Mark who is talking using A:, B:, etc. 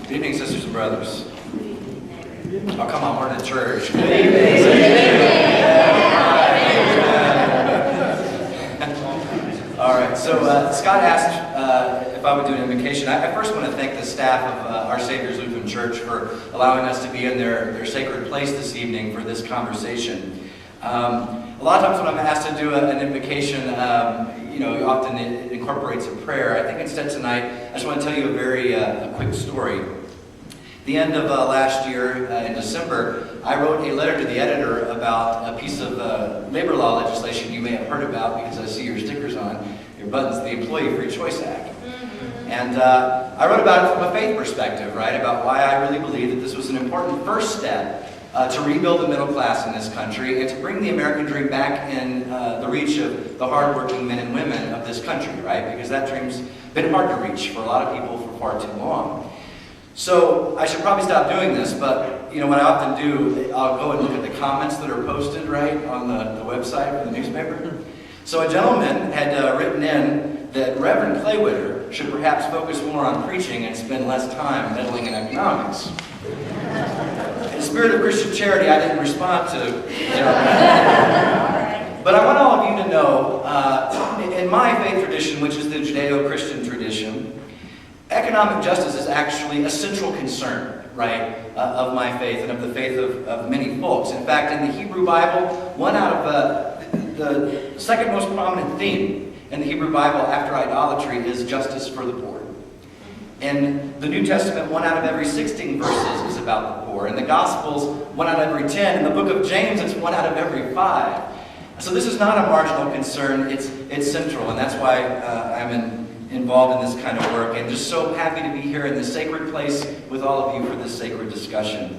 A: Good evening, sisters and brothers. Oh, come on, we're in a church. All right, so Scott asked if I would do an invocation. I first want to thank the staff of Our Savior's Lutheran Church for allowing us to be in their sacred place this evening for this conversation. A lot of times when I'm asked to do an invocation, often it incorporates a prayer. I think instead tonight, I just want to tell you a very quick story. The end of last year, in December, I wrote a letter to the editor about a piece of labor law legislation you may have heard about because I see your stickers on your buttons, the Employee Free Choice Act. And I wrote about it from a faith perspective, right, about why I really believe that this was an important first step to rebuild the middle class in this country and to bring the American dream back in the reach of the hardworking men and women of this country, right, because that dream's been hard to reach for a lot of people for far too long. So I should probably stop doing this, but what I often do, I'll go and look at the comments that are posted right on the website for the newspaper. So a gentleman had written in that Reverend Klawitter should perhaps focus more on preaching and spend less time meddling in economics. In the spirit of Christian charity, I didn't respond to But I want all of you to know, in my faith tradition, which is the Judeo-Christian tradition, economic justice is actually a central concern, right, of my faith and of the faith of many folks. In fact, in the Hebrew Bible, one out of the second most prominent theme in the Hebrew Bible after idolatry is justice for the poor. In the New Testament, 1 out of every 16 verses is about the poor. In the Gospels, 1 out of every 10. In the book of James, it's 1 out of every 5. So this is not a marginal concern, it's central, and that's why I'm involved in this kind of work, and just so happy to be here in this sacred place with all of you for this sacred discussion.